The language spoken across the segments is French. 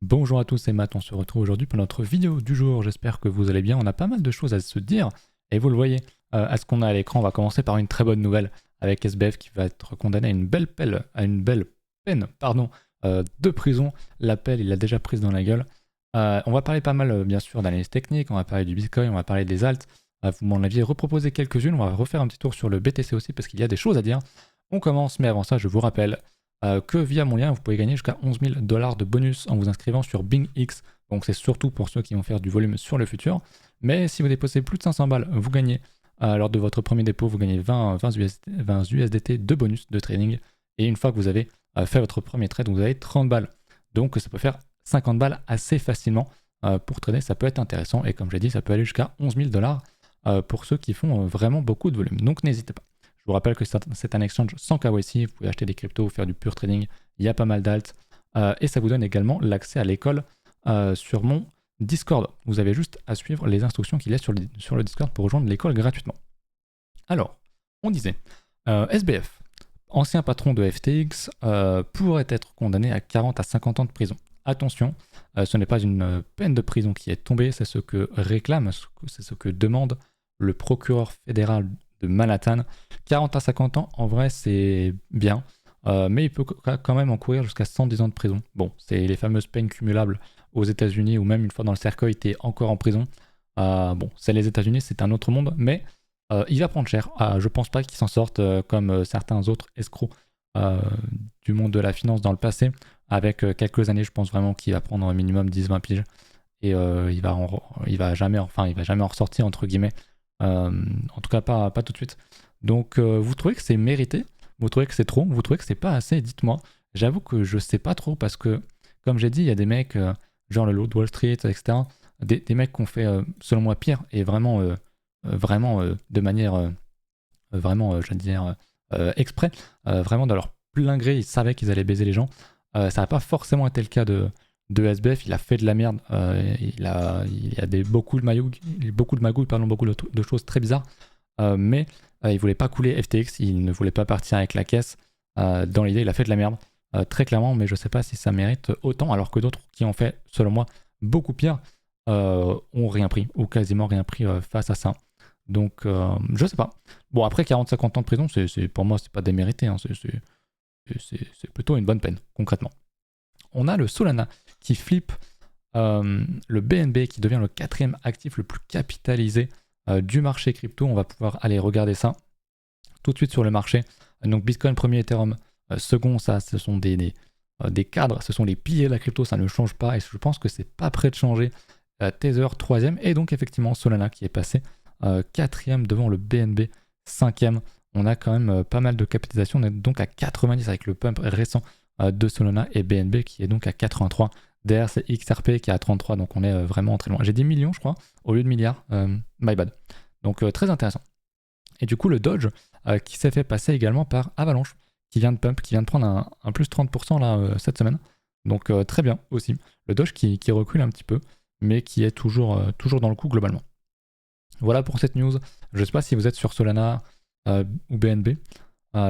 Bonjour à tous, c'est Matt, on se retrouve aujourd'hui pour notre vidéo du jour, j'espère que vous allez bien, on a pas mal de choses à se dire, et vous le voyez, à ce qu'on a à l'écran, on va commencer par une très bonne nouvelle, avec SBF qui va être condamné à une belle peine, de prison. La pelle, il l'a déjà prise dans la gueule. On va parler pas mal, bien sûr, d'analyse technique, on va parler du Bitcoin, on va parler des alts, vous m'en aviez reproposé quelques-unes, on va refaire un petit tour sur le BTC aussi, parce qu'il y a des choses à dire. On commence, mais avant ça, je vous rappelle que via mon lien, vous pouvez gagner jusqu'à 11 000 $ de bonus en vous inscrivant sur BingX. Donc c'est surtout pour ceux qui vont faire du volume sur le futur. Mais si vous déposez plus de 500 balles, vous gagnez, lors de votre premier dépôt, vous gagnez 20 USDT de bonus de trading. Et une fois que vous avez fait votre premier trade, vous avez 30 balles. Donc ça peut faire 50 balles assez facilement. Pour trader, ça peut être intéressant. Et comme j'ai dit, ça peut aller jusqu'à 11 000 $ pour ceux qui font vraiment beaucoup de volume. Donc n'hésitez pas. Je vous rappelle que c'est un exchange sans KYC, vous pouvez acheter des cryptos ou faire du pure trading, il y a pas mal d'alt. Et ça vous donne également l'accès à l'école sur mon Discord. Vous avez juste à suivre les instructions qu'il y a sur le Discord pour rejoindre l'école gratuitement. Alors, on disait, SBF, ancien patron de FTX, pourrait être condamné à 40 à 50 ans de prison. Attention, ce n'est pas une peine de prison qui est tombée, c'est ce que réclame, c'est ce que demande le procureur fédéral de Manhattan. 40 à 50 ans, en vrai, c'est bien, mais il peut quand même encourir jusqu'à 110 ans de prison. Bon, c'est les fameuses peines cumulables aux États-Unis, ou même une fois dans le cercueil, t'es encore en prison. Bon, c'est les États-Unis, c'est un autre monde, mais il va prendre cher. Je pense pas qu'il s'en sorte comme certains autres escrocs euh, du monde de la finance dans le passé. Avec quelques années, je pense vraiment qu'il va prendre un minimum 10-20 piges. Et il va jamais en ressortir, entre guillemets. En tout cas, pas tout de suite. Donc, vous trouvez que c'est mérité? Vous trouvez que c'est trop? Vous trouvez que c'est pas assez? Dites-moi. J'avoue que je sais pas trop parce que, comme j'ai dit, il y a des mecs, genre le Loup de Wall Street, etc. Des mecs qui ont fait, selon moi, pire et vraiment de manière, je veux dire, exprès, vraiment de leur plein gré, ils savaient qu'ils allaient baiser les gens. Ça n'a pas forcément été le cas de SBF, il a fait de la merde, il y a beaucoup de magouilles, pardon, beaucoup de choses très bizarres, mais il voulait pas couler FTX, il ne voulait pas partir avec la caisse. Dans l'idée, il a fait de la merde, très clairement, mais je sais pas si ça mérite autant, alors que d'autres qui ont fait, selon moi, beaucoup pire, ont rien pris, ou quasiment rien pris face à ça. Donc, je sais pas. Bon, après 40-50 ans de prison, pour moi, c'est pas démérité, hein, c'est plutôt une bonne peine, concrètement. On a le Solana qui flippe le BNB qui devient le quatrième actif le plus capitalisé du marché crypto. On va pouvoir aller regarder ça tout de suite sur le marché. Donc Bitcoin premier, Ethereum second, ça ce sont des cadres, ce sont les piliers de la crypto, ça ne change pas et je pense que c'est pas prêt de changer. Tether troisième et donc effectivement Solana qui est passé quatrième devant le BNB cinquième. On a quand même pas mal de capitalisation, on est donc à 90 avec le pump récent de Solana et BNB qui est donc à 83. Derrière, c'est XRP qui est à 33, donc on est vraiment très loin. J'ai dit millions, je crois, au lieu de milliards. My bad. Donc très intéressant. Et du coup, le Doge qui s'est fait passer également par Avalanche, qui vient de pump, qui vient de prendre un plus 30% là cette semaine. Donc très bien aussi. Le Doge qui recule un petit peu, mais qui est toujours dans le coup globalement. Voilà pour cette news. Je ne sais pas si vous êtes sur Solana ou BNB.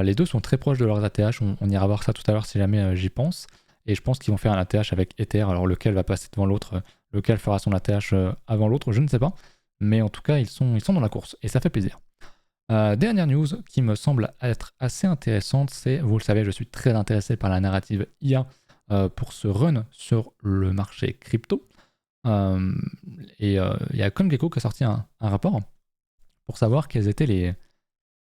Les deux sont très proches de leurs ATH. On ira voir ça tout à l'heure si jamais j'y pense. Et je pense qu'ils vont faire un ATH avec Ether. Alors lequel va passer devant l'autre, lequel fera son ATH avant l'autre, je ne sais pas. Mais en tout cas, ils sont dans la course et ça fait plaisir. Dernière news qui me semble être assez intéressante, c'est, vous le savez, je suis très intéressé par la narrative IA pour ce run sur le marché crypto. Et il y a CoinGecko qui a sorti un rapport pour savoir quels étaient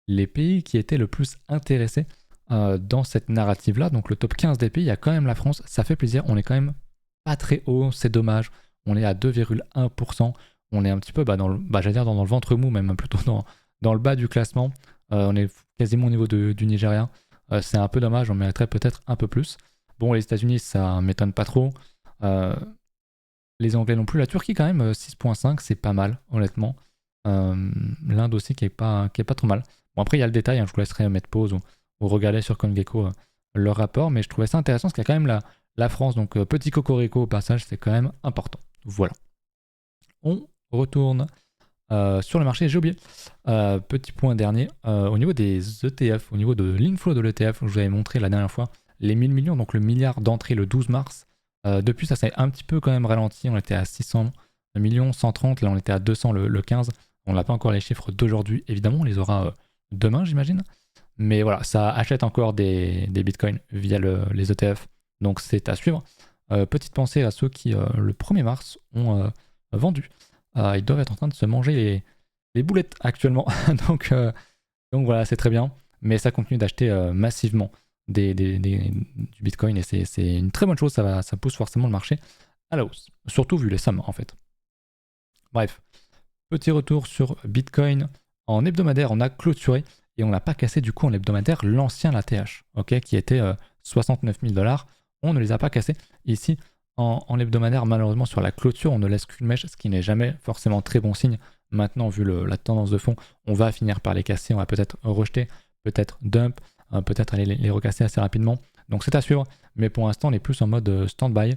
les pays qui étaient le plus intéressés dans cette narrative-là. Donc le top 15 des pays, il y a quand même la France, ça fait plaisir, on est quand même pas très haut, c'est dommage, on est à 2,1%, on est un petit peu dans le ventre mou, même plutôt dans le bas du classement, on est quasiment au niveau du Nigeria, c'est un peu dommage, on mériterait peut-être un peu plus. Bon, les États-Unis, ça m'étonne pas trop, les Anglais non plus, la Turquie quand même, 6,5, c'est pas mal, honnêtement. L'Inde aussi qui est pas trop mal. Bon, après, il y a le détail, hein, je vous laisserai mettre pause ou regarder sur CoinGecko leur rapport, mais je trouvais ça intéressant parce qu'il y a quand même la France, donc petit cocorico au passage, c'est quand même important. Voilà. On retourne sur le marché, j'ai oublié. Petit point dernier, au niveau des ETF, au niveau de l'inflow de l'ETF, je vous avais montré la dernière fois les 1000 millions, donc le milliard d'entrées le 12 mars. Depuis, ça s'est un petit peu quand même ralenti. On était à 600 millions, 130. Là, on était à 200 le 15. On n'a pas encore les chiffres d'aujourd'hui. Évidemment, on les aura demain, j'imagine. Mais voilà, ça achète encore des bitcoins via les ETF. Donc, c'est à suivre. Petite pensée à ceux qui, le 1er mars, ont vendu. Ils doivent être en train de se manger les boulettes actuellement. donc voilà, c'est très bien. Mais ça continue d'acheter massivement du Bitcoin et c'est une très bonne chose. Ça pousse forcément le marché à la hausse. Surtout vu les sommes en fait. Bref, petit retour sur Bitcoin. En hebdomadaire, on a clôturé et on n'a pas cassé du coup en hebdomadaire l'ancien ATH, ok, qui était 69 000 $. On ne les a pas cassés. Ici, en hebdomadaire, malheureusement, sur la clôture, on ne laisse qu'une mèche, ce qui n'est jamais forcément très bon signe. Maintenant, vu la tendance de fond, on va finir par les casser. On va peut-être rejeter, peut-être dump, peut-être aller les recasser assez rapidement. Donc c'est à suivre. Mais pour l'instant, on est plus en mode stand-by,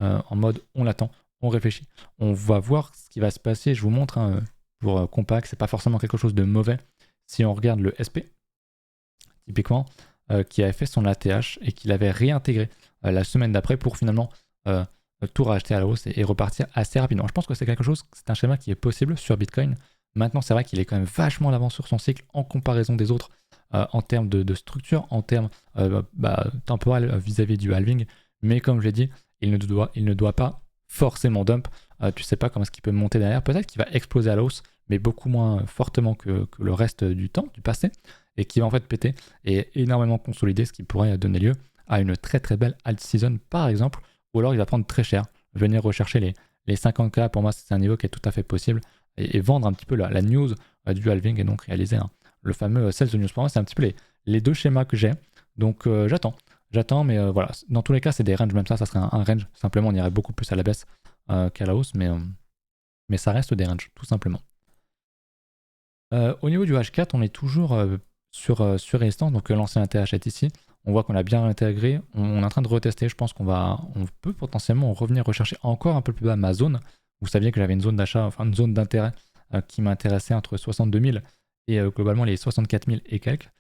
en mode on l'attend, on réfléchit. On va voir ce qui va se passer. Je vous montre pour Compact, c'est pas forcément quelque chose de mauvais. Si on regarde le SP, typiquement, qui avait fait son ATH et qui l'avait réintégré la semaine d'après pour finalement tout racheter à la hausse et repartir assez rapidement. Je pense que c'est quelque chose, c'est un schéma qui est possible sur Bitcoin. Maintenant, c'est vrai qu'il est quand même vachement en avance sur son cycle en comparaison des autres en termes de structure, en termes temporels vis-à-vis du halving. Mais comme je l'ai dit, il ne doit pas forcément dump. Tu sais pas comment est-ce qu'il peut monter derrière. Peut-être qu'il va exploser à la hausse, mais beaucoup moins fortement que le reste du temps, du passé, et qui va en fait péter et énormément consolider, ce qui pourrait donner lieu à une très très belle alt season par exemple, ou alors il va prendre très cher, venir rechercher les 50K, pour moi c'est un niveau qui est tout à fait possible, et vendre un petit peu la news du halving et donc réaliser le fameux sell the news. Pour moi c'est un petit peu les deux schémas que j'ai, donc j'attends, mais voilà, dans tous les cas c'est des ranges, même ça serait un range, simplement on irait beaucoup plus à la baisse qu'à la hausse, mais ça reste des ranges, tout simplement. Au niveau du H4, on est toujours sur résistance, donc l'ancien ATH est ici. On voit qu'on a bien intégré, on est en train de retester, je pense on peut potentiellement revenir rechercher encore un peu plus bas ma zone. Vous saviez que j'avais une zone d'achat, enfin une zone d'intérêt qui m'intéressait entre 62 000 et globalement les 64 000 et quelques.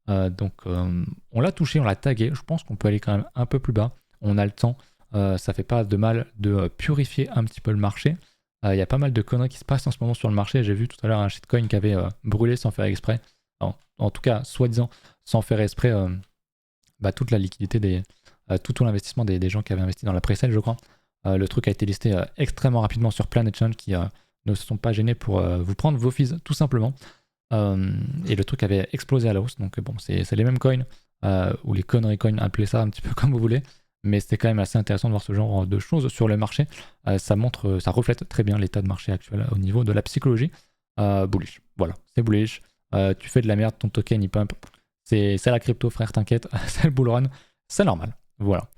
Donc on l'a touché, on l'a tagué, je pense qu'on peut aller quand même un peu plus bas. On a le temps, ça fait pas de mal de purifier un petit peu le marché. Il y a pas mal de conneries qui se passent en ce moment sur le marché. J'ai vu tout à l'heure un shitcoin qui avait brûlé sans faire exprès. En tout cas, soi-disant, sans faire exprès, toute la liquidité, tout l'investissement des gens qui avaient investi dans la pre-sale, je crois. Le truc a été listé extrêmement rapidement sur Planet Exchange qui ne se sont pas gênés pour vous prendre vos fees, tout simplement. Et le truc avait explosé à la hausse. Donc bon, c'est les mêmes coins, ou les conneries coins, appelez ça un petit peu comme vous voulez. Mais c'était quand même assez intéressant de voir ce genre de choses sur le marché. Ça reflète très bien l'état de marché actuel au niveau de la psychologie. Bullish, voilà, c'est bullish. Tu fais de la merde, ton token il pump. C'est la crypto, frère, t'inquiète. C'est le bull run, c'est normal. Voilà.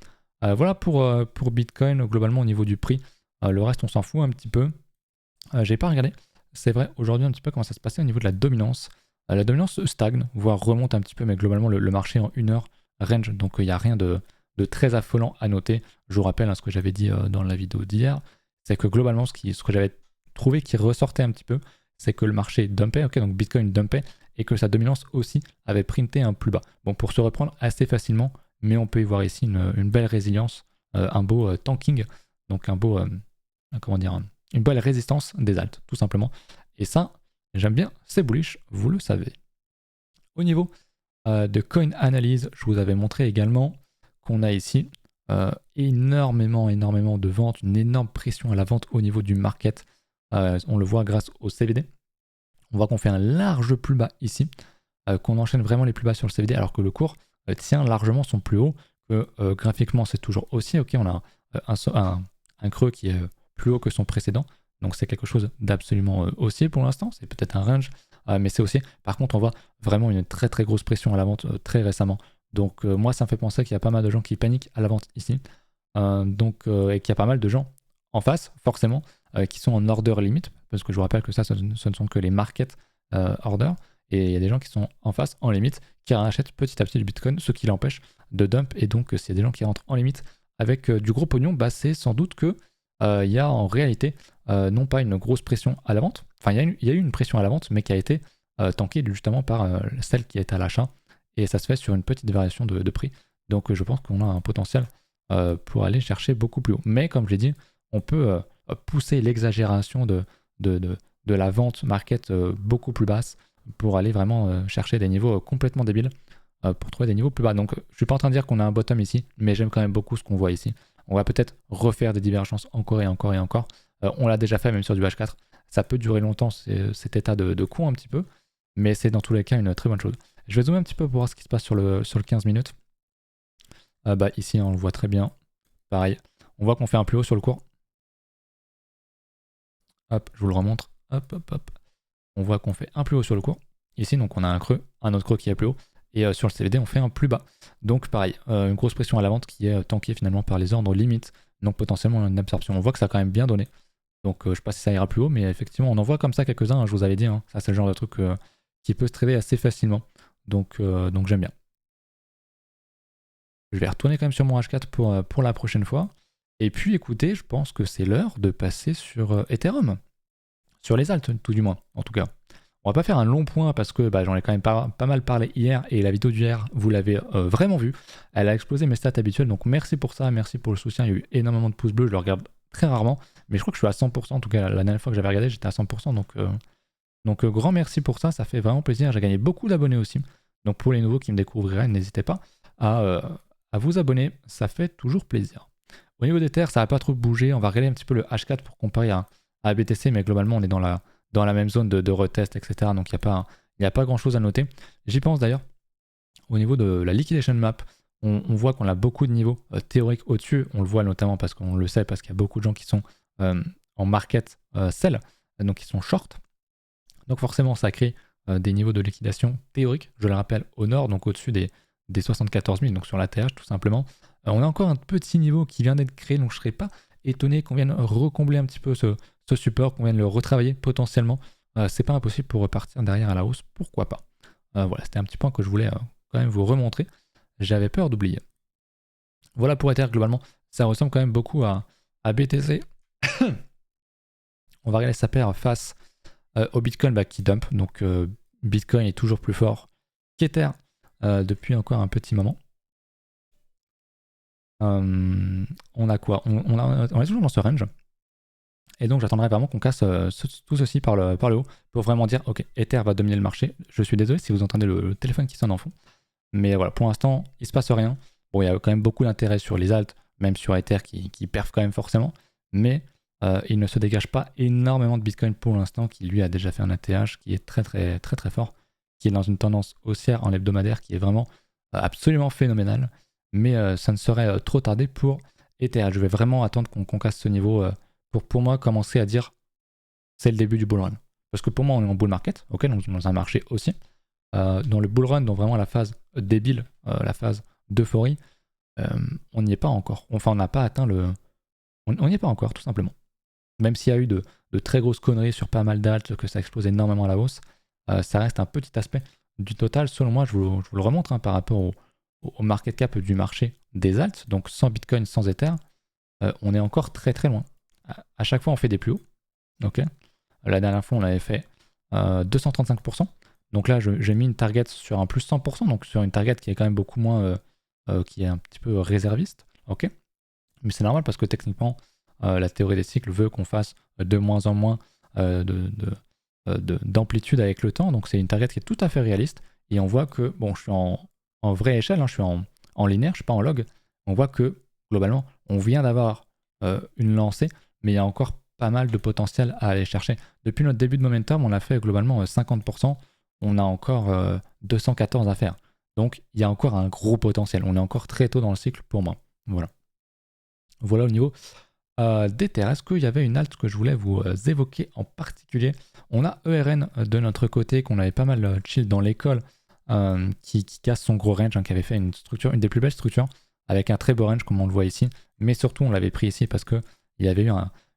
Voilà pour Bitcoin, globalement au niveau du prix. Le reste, on s'en fout un petit peu. J'ai pas regardé, c'est vrai, aujourd'hui un petit peu comment ça se passait au niveau de la dominance. La dominance stagne, voire remonte un petit peu, mais globalement le marché en 1 heure range, donc il n'y a rien de très affolant à noter. Je vous rappelle ce que j'avais dit dans la vidéo d'hier, c'est que globalement ce que j'avais trouvé qui ressortait un petit peu, c'est que le marché dumpait, donc Bitcoin dumpait, et que sa dominance aussi avait printé un plus bas. Bon, pour se reprendre assez facilement, mais on peut y voir ici une belle résilience, un beau tanking, donc un beau, une belle résistance des alts, tout simplement. Et ça, j'aime bien, c'est bullish, vous le savez. Au niveau de coin analyse, je vous avais montré également qu'on a ici énormément de ventes, une énorme pression à la vente au niveau du market. On le voit grâce au CVD. On voit qu'on fait un large plus bas ici, qu'on enchaîne vraiment les plus bas sur le CVD, alors que le cours tient largement son plus haut, que graphiquement c'est toujours aussi, ok, on a un creux qui est plus haut que son précédent, donc c'est quelque chose d'absolument haussier pour l'instant, c'est peut-être un range, mais c'est haussier. Par contre, on voit vraiment une très très grosse pression à la vente très récemment. Donc moi, ça me fait penser qu'il y a pas mal de gens qui paniquent à la vente ici. Et qu'il y a pas mal de gens en face, forcément, qui sont en order limit, parce que je vous rappelle que ce ne sont que les market orders, et il y a des gens qui sont en face, en limite, qui rachètent petit à petit du Bitcoin, ce qui l'empêche de dump. Et donc, s'il y a des gens qui rentrent en limite avec du gros pognon, c'est sans doute que il y a en réalité non pas une grosse pression à la vente, enfin il y a eu une pression à la vente, mais qui a été tankée justement par celle qui est à l'achat. Et ça se fait sur une petite variation de prix. Donc je pense qu'on a un potentiel pour aller chercher beaucoup plus haut. Mais comme je l'ai dit, on peut pousser l'exagération de la vente market beaucoup plus basse pour aller vraiment chercher des niveaux complètement débiles pour trouver des niveaux plus bas. Donc je suis pas en train de dire qu'on a un bottom ici, mais j'aime quand même beaucoup ce qu'on voit ici. On va peut-être refaire des divergences encore et encore et encore. On l'a déjà fait même sur du H4. Ça peut durer longtemps cet état de con un petit peu, mais c'est dans tous les cas une très bonne chose. Je vais zoomer un petit peu pour voir ce qui se passe sur le 15 minutes. Ici on le voit très bien. Pareil, on voit qu'on fait un plus haut sur le cours. Hop, je vous le remontre. Hop, hop, hop. On voit qu'on fait un plus haut sur le cours. Ici, donc on a un creux, un autre creux qui est plus haut. Et sur le CVD, on fait un plus bas. Donc pareil, une grosse pression à la vente qui est tankée finalement par les ordres limites. Donc potentiellement une absorption. On voit que ça a quand même bien donné. Donc je ne sais pas si ça ira plus haut, mais effectivement, on en voit comme ça quelques-uns, hein, je vous avais dit. Hein. Ça, c'est le genre de truc qui peut se trader assez facilement. Donc j'aime bien. Je vais retourner quand même sur mon H4 pour la prochaine fois. Et puis écoutez, je pense que c'est l'heure de passer sur Ethereum. Sur les alts, tout du moins, en tout cas. On va pas faire un long point parce que j'en ai quand même pas mal parlé hier et la vidéo d'hier, vous l'avez vraiment vue. Elle a explosé mes stats habituelles, donc merci pour ça, merci pour le soutien. Il y a eu énormément de pouces bleus, je le regarde très rarement, mais je crois que je suis à 100%. En tout cas, la dernière fois que j'avais regardé, j'étais à 100%. Donc grand merci pour ça, ça fait vraiment plaisir. J'ai gagné beaucoup d'abonnés aussi. Donc pour les nouveaux qui me découvriraient, n'hésitez pas à vous abonner, ça fait toujours plaisir. Au niveau des terres, ça n'a pas trop bougé. On va regarder un petit peu le H4 pour comparer à BTC, mais globalement, on est dans la même zone de retest, etc. Donc il n'y a pas grand chose à noter. J'y pense d'ailleurs. Au niveau de la liquidation map, on voit qu'on a beaucoup de niveaux théoriques au-dessus. On le voit notamment parce qu'on le sait, parce qu'il y a beaucoup de gens qui sont en market sell, donc qui sont short. Donc forcément, ça crée des niveaux de liquidation théoriques, je le rappelle, au nord, donc au-dessus des 74 000, donc sur la TH tout simplement. On a encore un petit niveau qui vient d'être créé, donc je ne serais pas étonné qu'on vienne recombler un petit peu ce support, qu'on vienne le retravailler potentiellement. C'est pas impossible pour repartir derrière à la hausse, pourquoi pas. Voilà, c'était un petit point que je voulais quand même vous remontrer. J'avais peur d'oublier. Voilà pour Ether, globalement, ça ressemble quand même beaucoup à BTC. On va regarder sa paire face au Bitcoin qui dump. Donc Bitcoin est toujours plus fort qu'Ether depuis encore un petit moment. On a quoi on est toujours dans ce range. Et donc j'attendrai vraiment qu'on casse tout ceci par le haut pour vraiment dire ok, Ether va dominer le marché. Je suis désolé si vous entendez le téléphone qui sonne en fond. Mais voilà, pour l'instant, il se passe rien. Bon, il y a quand même beaucoup d'intérêt sur les alts, même sur Ether qui perf quand même forcément. Mais il ne se dégage pas énormément de Bitcoin pour l'instant, qui lui a déjà fait un ATH qui est très très très très fort, qui est dans une tendance haussière en hebdomadaire qui est vraiment absolument phénoménale. Mais ça ne serait trop tardé pour Ether. Je vais vraiment attendre qu'on casse ce niveau pour moi commencer à dire c'est le début du bull run. Parce que pour moi on est en bull market, ok, donc dans un marché aussi. Dans le bull run, dans vraiment la phase débile, la phase d'euphorie, on n'y est pas encore. Enfin, on n'a pas atteint le... On n'y est pas encore, tout simplement. Même s'il y a eu de très grosses conneries sur pas mal d'alts, que ça explose énormément à la hausse, ça reste un petit aspect du total. Selon moi, je vous le remontre par rapport au market cap du marché des alts, donc sans Bitcoin, sans Ether, on est encore très très loin. À chaque fois, on fait des plus hauts. Okay. La dernière fois, on avait fait 235%. Donc là, j'ai mis une target sur un plus 100%, donc sur une target qui est quand même beaucoup moins, qui est un petit peu réserviste. Ok. Mais c'est normal parce que techniquement, la théorie des cycles veut qu'on fasse de moins en moins d'amplitude avec le temps. Donc c'est une target qui est tout à fait réaliste. Et on voit que, bon, je suis en vraie échelle, hein, je suis en linéaire, je ne suis pas en log. On voit que, globalement, on vient d'avoir une lancée, mais il y a encore pas mal de potentiel à aller chercher. Depuis notre début de momentum, on a fait globalement 50%. On a encore 214 à faire. Donc il y a encore un gros potentiel. On est encore très tôt dans le cycle pour moi. Voilà au niveau d'Ether. Est-ce qu'il y avait une alt que je voulais vous évoquer en particulier? On a ERN de notre côté, qu'on avait pas mal chill dans l'école, qui casse son gros range, qui avait fait une structure, une des plus belles structures, avec un très beau range comme on le voit ici. Mais surtout, on l'avait pris ici parce qu'il y avait eu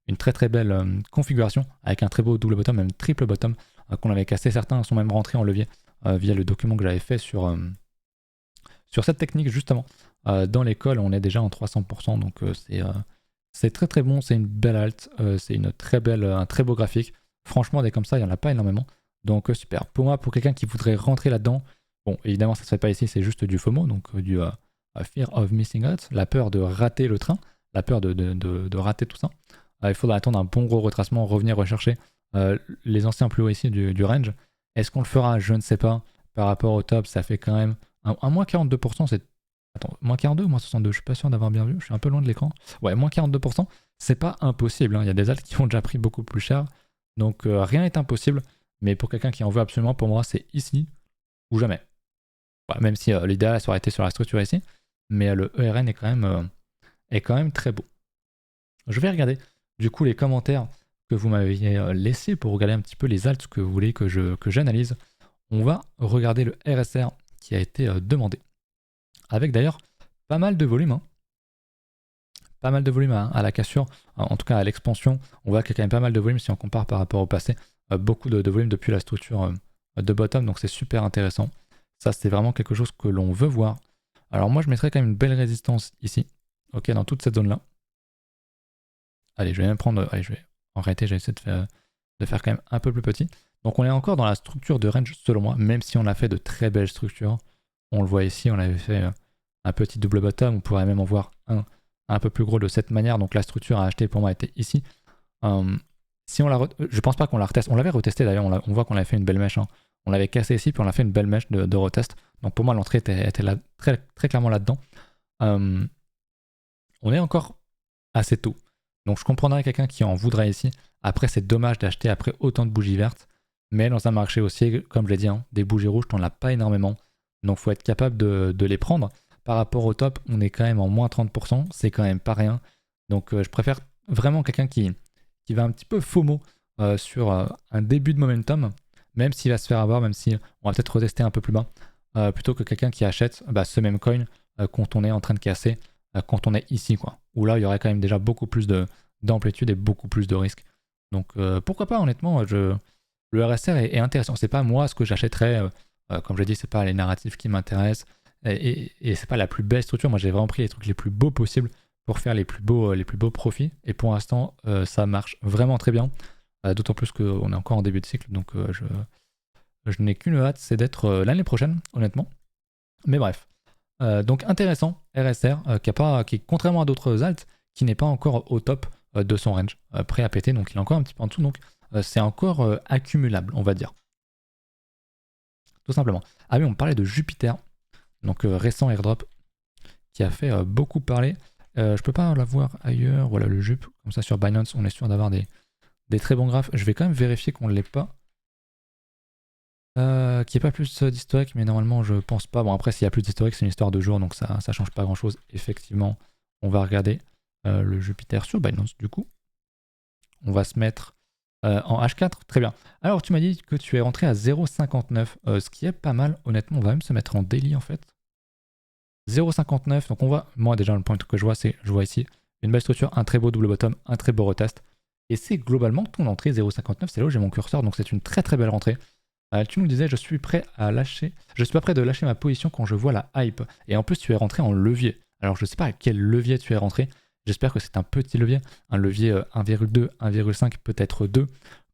une très très belle configuration, avec un très beau double bottom, même triple bottom, qu'on avait cassé. Certains sont même rentrés en levier via le document que j'avais fait sur cette technique justement. Dans l'école, on est déjà en 300%, donc c'est très très bon, c'est une belle alt, c'est un très beau graphique. Franchement, des comme ça, il n'y en a pas énormément. Donc super. Pour moi, pour quelqu'un qui voudrait rentrer là-dedans, bon, évidemment, ça ne se fait pas ici, c'est juste du FOMO, donc Fear of missing out, la peur de rater le train, la peur de rater tout ça. Il faudra attendre un bon gros retracement, revenir rechercher les anciens plus hauts ici du range. Est-ce qu'on le fera? Je ne sais pas. Par rapport au top, ça fait quand même un moins 42%. C'est... Attends, moins 42 ou moins 62? Je suis pas sûr d'avoir bien vu. Je suis un peu loin de l'écran. Ouais, moins 42%. C'est pas impossible. Hein. Il y a des alts qui ont déjà pris beaucoup plus cher. Donc rien n'est impossible. Mais pour quelqu'un qui en veut absolument, pour moi, c'est ici ou jamais. Ouais, même si l'idéal, ça aurait été sur la structure ici. Mais le ERN est quand même très beau. Je vais regarder du coup les commentaires que vous m'aviez laissés pour regarder un petit peu les alts que vous voulez que j'analyse. On va regarder le RSR qui a été demandé. Avec d'ailleurs pas mal de volume. Hein. Pas mal de volume à la cassure, en tout cas à l'expansion. On voit qu'il y a quand même pas mal de volume si on compare par rapport au passé. Beaucoup de volume depuis la structure de bottom, donc c'est super intéressant. Ça, c'est vraiment quelque chose que l'on veut voir. Alors moi, je mettrais quand même une belle résistance ici, ok, dans toute cette zone-là. Allez, je vais même prendre... Allez, en réalité, j'ai essayé de faire quand même un peu plus petit. Donc on est encore dans la structure de range, selon moi, même si on a fait de très belles structures. On le voit ici, on avait fait un petit double bottom, on pourrait même en voir un peu plus gros de cette manière. Donc la structure à acheter pour moi était ici. Si on je pense pas qu'on la reteste. On l'avait retesté d'ailleurs, on voit qu'on avait fait une belle mèche. Hein. On l'avait cassé ici, puis on a fait une belle mèche de retest. Donc pour moi, l'entrée était là, très, très clairement là-dedans. On est encore assez tôt. Donc je comprendrais quelqu'un qui en voudrait ici. Après, c'est dommage d'acheter après autant de bougies vertes. Mais dans un marché aussi, comme je l'ai dit, hein, des bougies rouges, t'en as pas énormément. Donc il faut être capable de les prendre. Par rapport au top, on est quand même en moins 30%. C'est quand même pas rien. Donc je préfère vraiment quelqu'un qui va un petit peu FOMO sur un début de momentum. Même s'il va se faire avoir, même si on va peut-être retester un peu plus bas. Plutôt que quelqu'un qui achète ce même coin quand on est en train de casser, quand on est ici, quoi. Où là, il y aurait quand même déjà beaucoup plus d'amplitude et beaucoup plus de risques. Donc pourquoi pas, honnêtement, le RSR est intéressant. C'est pas moi ce que j'achèterais, comme je dit, c'est pas les narratifs qui m'intéressent, et c'est pas la plus belle structure. Moi, j'ai vraiment pris les trucs les plus beaux possibles pour faire les plus beaux profits, et pour l'instant, ça marche vraiment très bien, d'autant plus qu'on est encore en début de cycle, donc je n'ai qu'une hâte, c'est d'être l'année prochaine, honnêtement. Mais bref. Donc intéressant, RSR, qui contrairement à d'autres alts, qui n'est pas encore au top de son range, prêt à péter, donc il est encore un petit peu en dessous, donc c'est encore accumulable, on va dire. Tout simplement. Ah oui, on parlait de Jupiter, donc récent airdrop, qui a fait beaucoup parler. Je peux pas l'avoir ailleurs, voilà le Jup, comme ça sur Binance, on est sûr d'avoir des très bons graphes. Je vais quand même vérifier qu'on ne l'ait pas. Qu'il n'y ait pas plus d'historique, mais normalement je pense pas. Bon, après s'il y a plus d'historique, c'est une histoire de jour, donc ça change pas grand chose. Effectivement, on va regarder le Jupiter sur Binance du coup. On va se mettre en H4, très bien. Alors tu m'as dit que tu es rentré à 0,59, ce qui est pas mal, honnêtement. On va même se mettre en daily en fait. 0,59, donc on voit, moi déjà le point que je vois ici une belle structure, un très beau double bottom, un très beau retest. Et c'est globalement ton entrée 0,59, c'est là où j'ai mon curseur, donc c'est une très très belle rentrée. Tu nous disais, je suis pas prêt de lâcher ma position quand je vois la hype. Et en plus, tu es rentré en levier. Alors, je sais pas à quel levier tu es rentré. J'espère que c'est un petit levier. Un levier 1,2, 1,5, peut-être 2.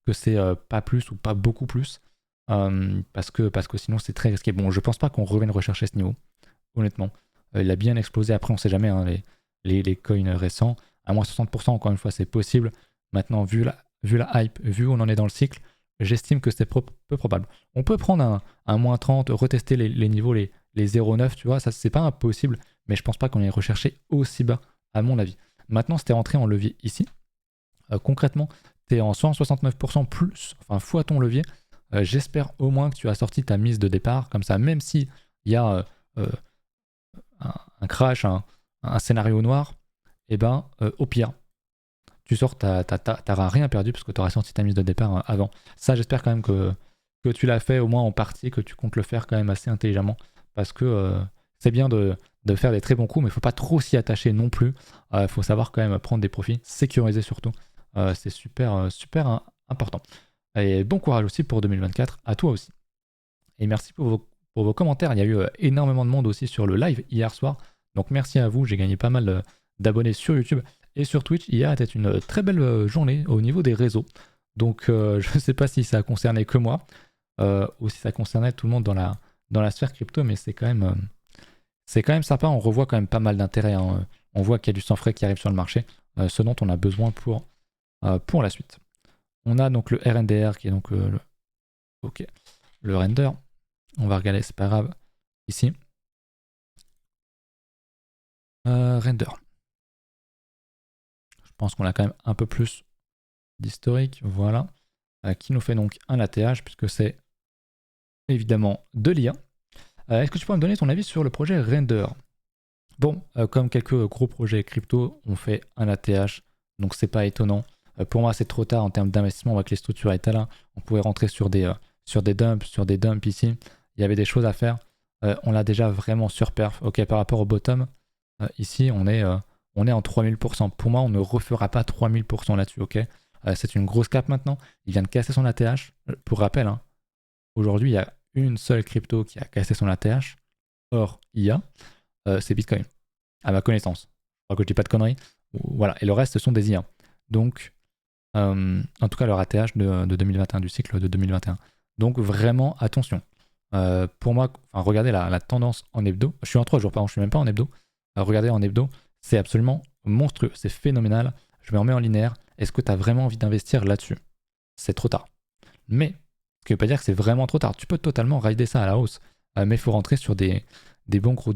Que c'est pas plus ou pas beaucoup plus. Parce que sinon, c'est très risqué. Bon, je pense pas qu'on revienne rechercher ce niveau. Honnêtement. Il a bien explosé. Après, on sait jamais. Hein, les coins récents. À moins 60%, encore une fois, c'est possible. Maintenant, vu la hype, vu où on en est dans le cycle, j'estime que c'est peu probable. On peut prendre un moins 30, retester les niveaux, les 0,9, tu vois, ça c'est pas impossible, mais je pense pas qu'on ait recherché aussi bas, à mon avis. Maintenant, si t'es rentré en levier ici, concrètement, t'es en 169% plus, enfin fois ton levier, j'espère au moins que tu as sorti ta mise de départ, comme ça, même si il y a un crash, un scénario noir, et ben au pire, tu sors, t'auras rien perdu parce que tu auras sorti ta mise de départ avant. Ça, j'espère quand même que tu l'as fait au moins en partie, que tu comptes le faire quand même assez intelligemment, parce que c'est bien de faire des très bons coups, mais il ne faut pas trop s'y attacher non plus. Il faut savoir quand même prendre des profits, sécuriser surtout. C'est super important. Et bon courage aussi pour 2024, à toi aussi. Et merci pour vos commentaires. Il y a eu énormément de monde aussi sur le live hier soir. Donc merci à vous, j'ai gagné pas mal d'abonnés sur YouTube. Et sur Twitch, hier était une très belle journée au niveau des réseaux. Donc je ne sais pas si ça a concerné que moi, ou si ça concernait tout le monde dans la sphère crypto, mais c'est quand même c'est quand même sympa, on revoit quand même pas mal d'intérêt, hein. On voit qu'il y a du sang frais qui arrive sur le marché, ce dont on a besoin pour la suite. On a donc le RNDR qui est donc le render. On va regarder, c'est pas grave, ici. Render. Je pense qu'on a quand même un peu plus d'historique, voilà. Qui nous fait donc un ATH, puisque c'est évidemment de l'IA. Est-ce que tu pourrais me donner ton avis sur le projet Render? Bon, comme quelques gros projets crypto, on fait un ATH, donc c'est pas étonnant. Pour moi, c'est trop tard en termes d'investissement, on voit que les structures étaient là. On pouvait rentrer sur des dumps ici. Il y avait des choses à faire. On l'a déjà vraiment surperf. Ok, par rapport au bottom, ici, on est en 3000%. Pour moi, on ne refera pas 3000% là-dessus, ok. C'est une grosse cap maintenant. Il vient de casser son ATH. Pour rappel, hein, aujourd'hui, il y a une seule crypto qui a cassé son ATH, hors IA, c'est Bitcoin, à ma connaissance. Je crois que je dis pas de conneries. Voilà, et le reste, ce sont des IA. Donc, en tout cas, leur ATH de 2021, du cycle de 2021. Donc, vraiment, attention. Pour moi, regardez la tendance en hebdo. Je suis en 3 jours, pardon, je suis même pas en hebdo. Regardez en hebdo, c'est absolument monstrueux, c'est phénoménal. Je me remets en linéaire. Est-ce que tu as vraiment envie d'investir là-dessus? C'est trop tard. Mais, ce qui ne veut pas dire que c'est vraiment trop tard. Tu peux totalement rider ça à la hausse. Mais il faut rentrer sur des bons gros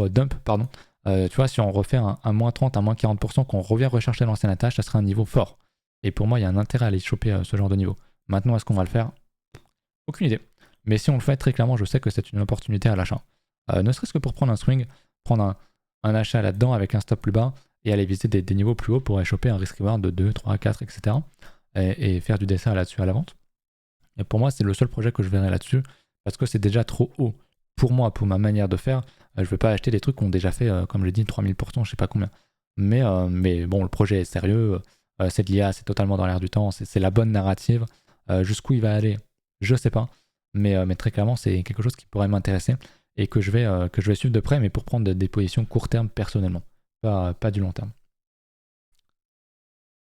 dumps, pardon. Tu vois, si on refait un moins 30, un moins 40%, qu'on revient rechercher l'ancienne attache, ça sera un niveau fort. Et pour moi, il y a un intérêt à aller choper ce genre de niveau. Maintenant, est-ce qu'on va le faire? Aucune idée. Mais si on le fait, très clairement, je sais que c'est une opportunité à l'achat. Ne serait-ce que pour prendre un swing, prendre un achat là-dedans avec un stop plus bas et aller viser des niveaux plus hauts pour aller choper un risk reward de 2, 3, 4, etc. Et faire du dessin là-dessus à la vente. Et pour moi, c'est le seul projet que je verrai là-dessus parce que c'est déjà trop haut. Pour moi, pour ma manière de faire, je ne vais pas acheter des trucs qui ont déjà fait, comme je l'ai dit, 3000%, je sais pas combien. Mais bon, le projet est sérieux, c'est de l'IA, c'est totalement dans l'air du temps, c'est la bonne narrative. Jusqu'où il va aller, je sais pas. Mais très clairement, c'est quelque chose qui pourrait m'intéresser et que je vais suivre de près, mais pour prendre des positions court terme personnellement, pas du long terme.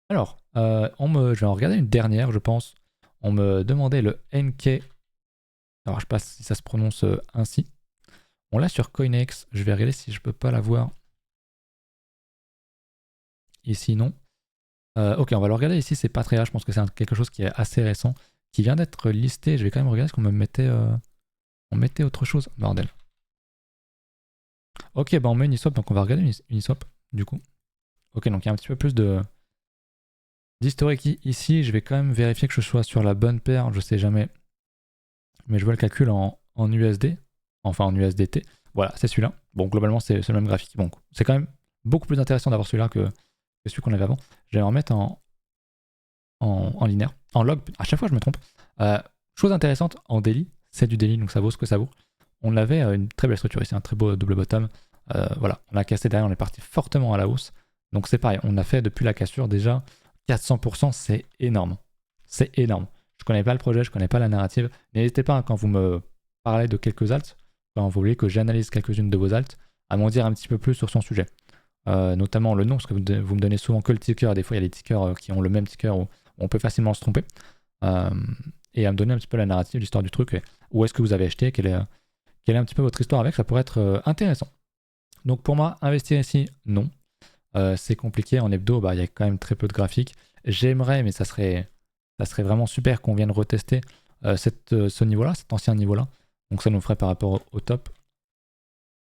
Alors, je vais en regarder une dernière, je pense. On me demandait le NK. Alors, je sais pas si ça se prononce ainsi. On l'a sur CoinEx. Je vais regarder si je peux pas la voir. Ici, non. Ok, on va le regarder ici. C'est pas très rare. Je pense que c'est quelque chose qui est assez récent, qui vient d'être listé. Je vais quand même regarder ce qu'on me mettait. On mettait autre chose. Bordel. Ok, bah on met une Uniswap. Donc, on va regarder une Uniswap, du coup. Ok, donc il y a un petit peu plus d'historique ici. Je vais quand même vérifier que je sois sur la bonne paire. Je sais jamais. Mais je vois le calcul en USD. Enfin, en USDT. Voilà, c'est celui-là. Bon, globalement, c'est le même graphique. Bon, c'est quand même beaucoup plus intéressant d'avoir celui-là que celui qu'on avait avant. Je vais en remettre en linéaire. En log, à chaque fois, je me trompe. Chose intéressante, en daily, c'est du daily, donc ça vaut ce que ça vaut. On avait une très belle structure ici, un très beau double bottom. Voilà, on a cassé derrière, on est parti fortement à la hausse. Donc c'est pareil, on a fait depuis la cassure déjà 400%, c'est énorme. C'est énorme. Je connais pas le projet, je connais pas la narrative. N'hésitez pas, hein, quand vous me parlez de quelques alts, quand vous voulez que j'analyse quelques-unes de vos alts, à m'en dire un petit peu plus sur son sujet. Notamment le nom, parce que vous me donnez souvent que le ticker. Des fois, il y a des tickers qui ont le même ticker où on peut facilement se tromper. Et à me donner un petit peu la narrative, l'histoire du truc. Où est-ce que vous avez acheté, quelle est un petit peu votre histoire avec, ça pourrait être intéressant. Donc pour moi, investir ici, non. C'est compliqué. En hebdo, il y a quand même très peu de graphiques. J'aimerais, mais ça serait vraiment super qu'on vienne retester ce niveau-là, cet ancien niveau-là. Donc ça nous ferait par rapport au top.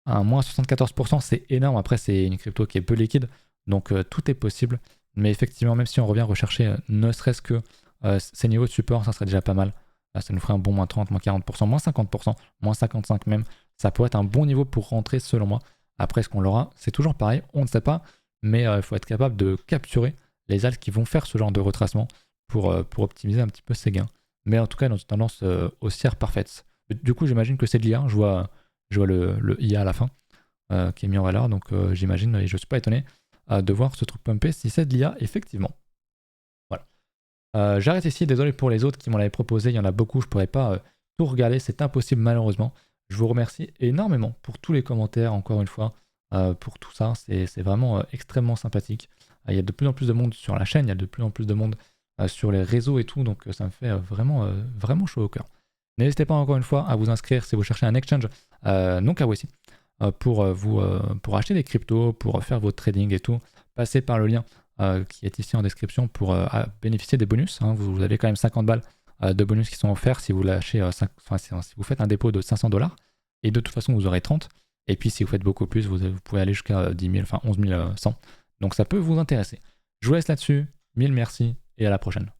Un moins 74%, c'est énorme. Après, c'est une crypto qui est peu liquide, donc tout est possible. Mais effectivement, même si on revient rechercher ne serait-ce que ces niveaux de support, ça serait déjà pas mal. Ça nous ferait un bon moins 30, moins 40%, moins 50%, moins 55% même. Ça pourrait être un bon niveau pour rentrer selon moi. Après, ce qu'on l'aura, c'est toujours pareil, on ne sait pas, mais il faut être capable de capturer les alts qui vont faire ce genre de retracement pour optimiser un petit peu ses gains. Mais en tout cas, dans une tendance haussière parfaite. Du coup, j'imagine que c'est de l'IA. Je vois le IA à la fin qui est mis en valeur. Donc j'imagine, et je ne suis pas étonné de voir ce truc pumper si c'est de l'IA, effectivement. Voilà. J'arrête ici. Désolé pour les autres qui m'en avaient proposé. Il y en a beaucoup. Je ne pourrais pas tout regarder. C'est impossible, malheureusement. Je vous remercie énormément pour tous les commentaires, encore une fois, pour tout ça. C'est vraiment extrêmement sympathique. Il y a de plus en plus de monde sur la chaîne. Il y a de plus en plus de monde sur les réseaux et tout. Donc ça me fait vraiment chaud au cœur. N'hésitez pas encore une fois à vous inscrire si vous cherchez un exchange non KYC. pour acheter des cryptos, pour faire votre trading et tout. Passez par le lien qui est ici en description pour bénéficier des bonus. Hein. Vous avez quand même 50 balles de bonus qui sont offerts si vous lâchez si vous faites un dépôt de 500 $. Et de toute façon, vous aurez 30. Et puis si vous faites beaucoup plus, vous pouvez aller jusqu'à 10 000, enfin 11 100. Donc ça peut vous intéresser. Je vous laisse là-dessus. Mille merci et à la prochaine.